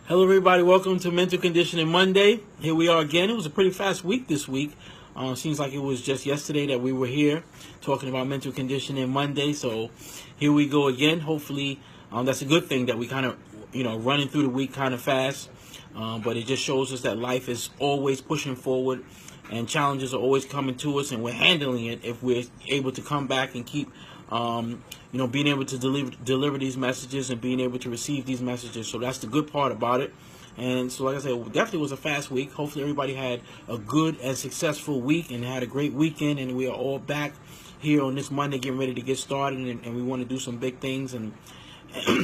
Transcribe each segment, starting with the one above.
Hello, everybody. Welcome to Mental Conditioning Monday. Here we are again. It was a pretty fast week this week. Seems like it was just yesterday that we were here talking about Mental Conditioning Monday. So here we go again. Hopefully, that's a good thing that we kind of, running through the week kind of fast. But it just shows us that life is always pushing forward and challenges are always coming to us, and we're handling it if we're able to come back and keep being able to deliver these messages and being able to receive these messages. So that's the good part about it. And so, like I said, it definitely was a fast week. Hopefully everybody had a good and successful week and had a great weekend, and we are all back here on this Monday getting ready to get started, and we want to do some big things and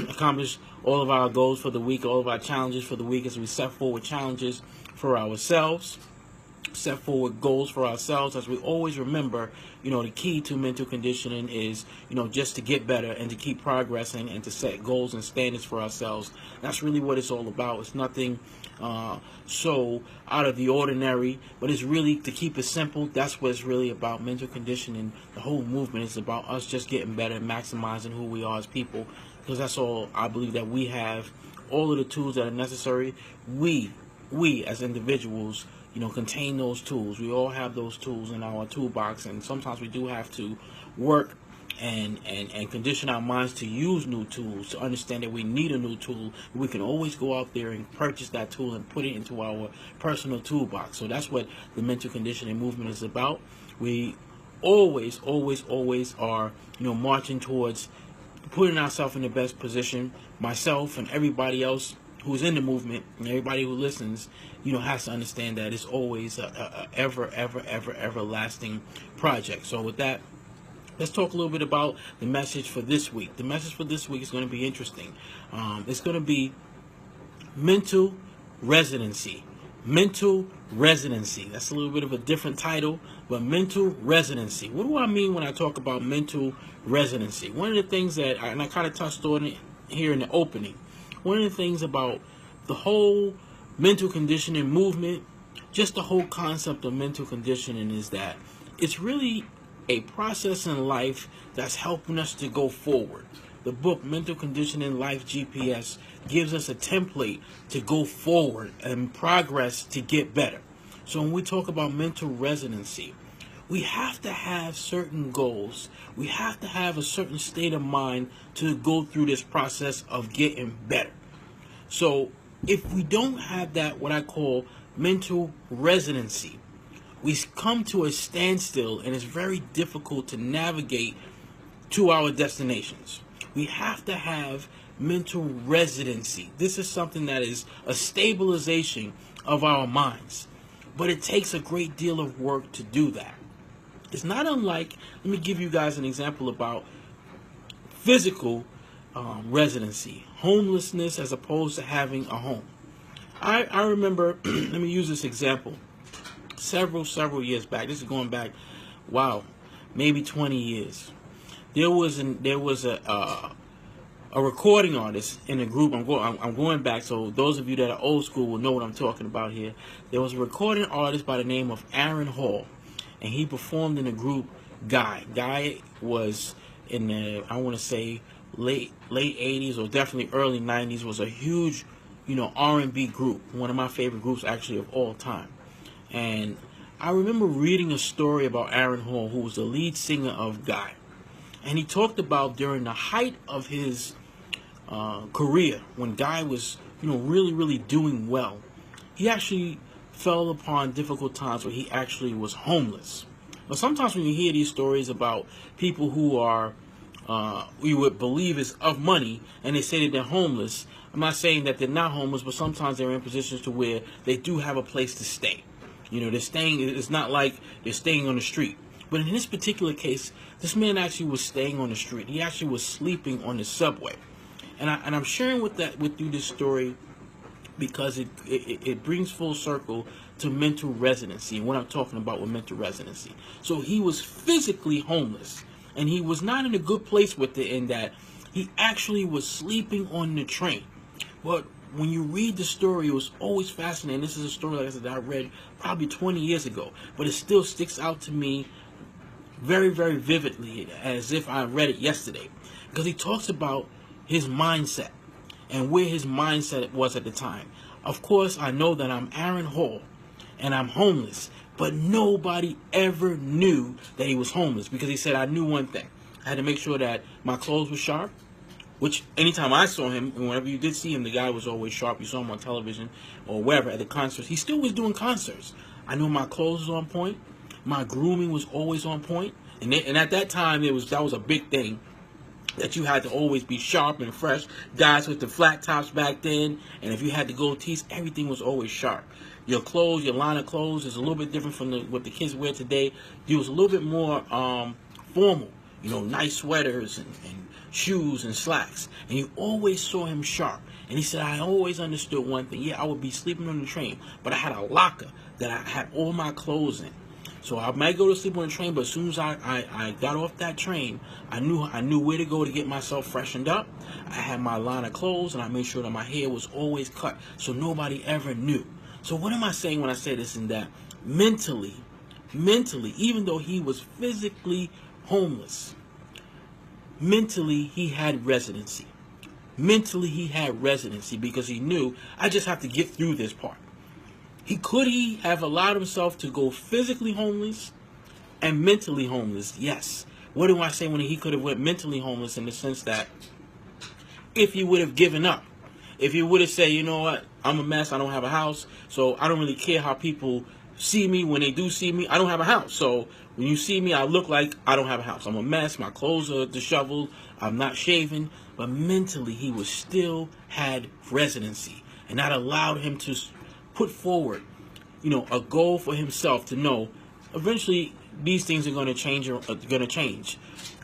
accomplish all of our goals for the week, all of our challenges for the week as we set forward challenges for ourselves, set forward goals for ourselves. As we always remember, the key to mental conditioning is, just to get better and to keep progressing and to set goals and standards for ourselves. That's really what it's all about. It's nothing so out of the ordinary, but it's really to keep it simple. That's what it's really about. Mental conditioning, the whole movement is about us just getting better and maximizing who we are as people, because that's all I believe that we have, all of the tools that are necessary. We as individuals, contain those tools. We all have those tools in our toolbox, and sometimes we do have to work and condition our minds to use new tools, to understand that we need a new tool. We can always go out there and purchase that tool and put it into our personal toolbox. So that's what the mental conditioning movement is about. We always are, marching towards putting ourselves in the best position. Myself and everybody else who's in the movement and everybody who listens, has to understand that it's always a everlasting project. So with that, let's talk a little bit about the message for this week. The message for this week is going to be interesting. It's going to be mental residency. Mental residency. That's a little bit of a different title, but mental residency. What do I mean when I talk about mental residency? One of the things that, and I kind of touched on it here in the opening, one of the things about the whole mental conditioning movement, just the whole concept of mental conditioning, is that it's really a process in life that's helping us to go forward. The book Mental Conditioning Life GPS gives us a template to go forward and progress to get better. So when we talk about mental residency, we have to have certain goals. We have to have a certain state of mind to go through this process of getting better. So if we don't have that, what I call mental residency, we come to a standstill, and it's very difficult to navigate to our destinations. We have to have mental residency. This is something that is a stabilization of our minds, but it takes a great deal of work to do that. It's not unlike, let me give you guys an example about physical residency, homelessness as opposed to having a home. I remember, let me use this example, several years back. This is going back, maybe 20 years. There was a recording artist in a group. I'm going back, so those of you that are old school will know what I'm talking about here. There was a recording artist by the name of Aaron Hall, and he performed in a group Guy. Guy was in the, I want to say, late 80s or definitely early 90s, was a huge, R&B group. One of my favorite groups actually of all time. And I remember reading a story about Aaron Hall, who was the lead singer of Guy. And he talked about during the height of his career, when Guy was, really doing well, he actually fell upon difficult times where he actually was homeless. But sometimes when you hear these stories about people who are, we would believe is of money, and they say that they're homeless, I'm not saying that they're not homeless, but sometimes they're in positions to where they do have a place to stay. They're staying, it's not like they're staying on the street. But in this particular case, this man actually was staying on the street. He actually was sleeping on the subway. And I'm sharing with you this story because it brings full circle to mental residency and what I'm talking about with mental residency. So he was physically homeless, and he was not in a good place with it, in that he actually was sleeping on the train. But when you read the story, it was always fascinating. This is a story, like I said, that I read probably 20 years ago, but it still sticks out to me very, very vividly, as if I read it yesterday, because he talks about his mindset. and where his mindset was at the time. Of course, I know that I'm Aaron Hall and I'm homeless, but nobody ever knew that he was homeless, because he said, I knew one thing. I had to make sure that my clothes were sharp, which anytime I saw him, and whenever you did see him, the guy was always sharp. You saw him on television or wherever at the concerts. He still was doing concerts. I knew my clothes was on point. My grooming was always on point. And at that time, that was a big thing, that you had to always be sharp and fresh. Guys with the flat tops back then, and if you had the gold teeth, everything was always sharp. Your clothes, your line of clothes is a little bit different from what the kids wear today. It was a little bit more formal. You know, nice sweaters and shoes and slacks. And you always saw him sharp. And he said, I always understood one thing. Yeah, I would be sleeping on the train, but I had a locker that I had all my clothes in. So I might go to sleep on the train, but as soon as I got off that train, I knew where to go to get myself freshened up. I had my line of clothes, and I made sure that my hair was always cut, so nobody ever knew. So what am I saying when I say this and that? Mentally, even though he was physically homeless, mentally he had residency. Mentally he had residency, because he knew, I just have to get through this part. Could he have allowed himself to go physically homeless and mentally homeless? Yes. What do I say when he could have went mentally homeless, in the sense that if he would have given up, if he would have said, you know what, I'm a mess, I don't have a house, so I don't really care how people see me. When they do see me, I don't have a house. So when you see me, I look like I don't have a house. I'm a mess, my clothes are disheveled, I'm not shaven. But mentally, he was still had residency. And that allowed him to put forward, you know, a goal for himself to know eventually these things are going to change.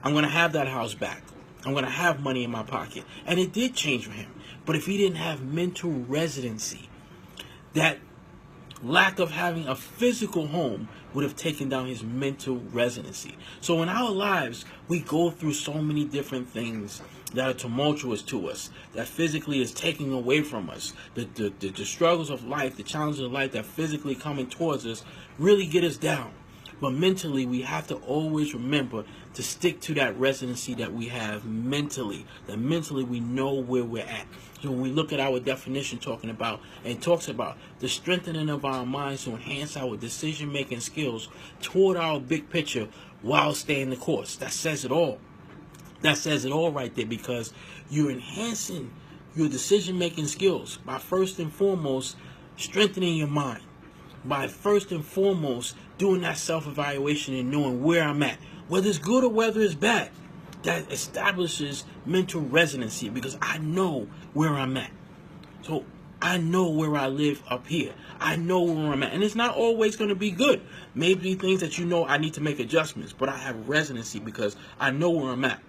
I'm going to have that house back. I'm going to have money in my pocket. And it did change for him. But if he didn't have mental residency, that lack of having a physical home would have taken down his mental residency. So in our lives, we go through so many different things that are tumultuous to us, that physically is taking away from us. The struggles of life, the challenges of life that physically coming towards us really get us down. But mentally, we have to always remember to stick to that residency that we have mentally, that mentally we know where we're at. So when we look at our definition talking about, and talks about the strengthening of our minds to enhance our decision-making skills toward our big picture while staying the course. That says it all. That says it all right there, because you're enhancing your decision-making skills by first and foremost strengthening your mind, by first and foremost doing that self-evaluation and knowing where I'm at, whether it's good or whether it's bad. That establishes mental residency, because I know where I'm at. So I know where I live up here. I know where I'm at. And it's not always going to be good. Maybe things that you know I need to make adjustments, but I have residency because I know where I'm at.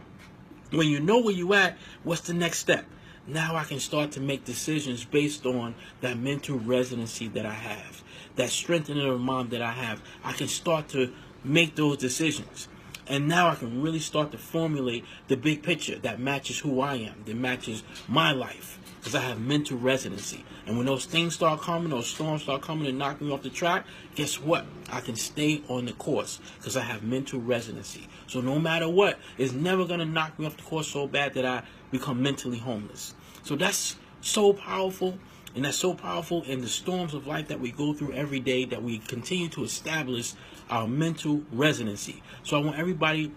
When you know where you at, what's the next step? Now I can start to make decisions based on that mental residency that I have, that strengthening of mind that I have. I can start to make those decisions. And now I can really start to formulate the big picture that matches who I am, that matches my life, because I have mental residency. And when those things start coming, those storms start coming and knocking me off the track, guess what? I can stay on the course because I have mental residency. So no matter what, it's never going to knock me off the course so bad that I become mentally homeless. So that's so powerful. And that's so powerful in the storms of life that we go through every day, that we continue to establish our mental residency. So I want everybody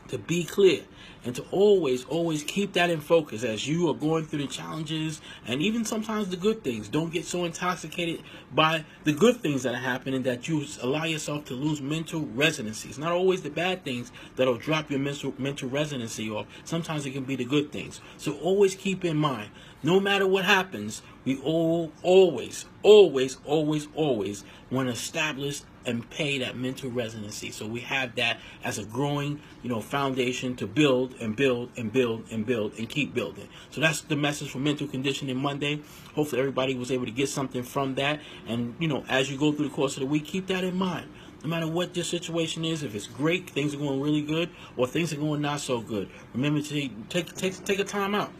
to be clear and to always keep that in focus as you are going through the challenges and even sometimes the good things. Don't get so intoxicated by the good things that are happening that you allow yourself to lose mental residency. It's not always the bad things that'll drop your mental residency off. Sometimes it can be the good things. So always keep in mind, no matter what happens, we always want to establish and pay that mental residency. So we have that as a growing, foundation to build and build and build and build and keep building. So that's the message for Mental Conditioning Monday. Hopefully everybody was able to get something from that. And, as you go through the course of the week, keep that in mind. No matter what your situation is, if it's great, things are going really good, or things are going not so good, remember to take a time out.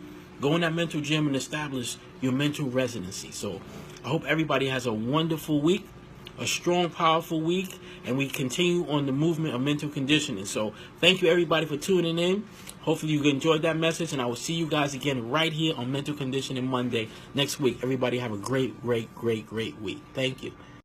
Go in that mental gym and establish your mental residency. So I hope everybody has a wonderful week, a strong, powerful week, and we continue on the movement of mental conditioning. So thank you, everybody, for tuning in. Hopefully you enjoyed that message, and I will see you guys again right here on Mental Conditioning Monday next week. Everybody have a great week. Thank you.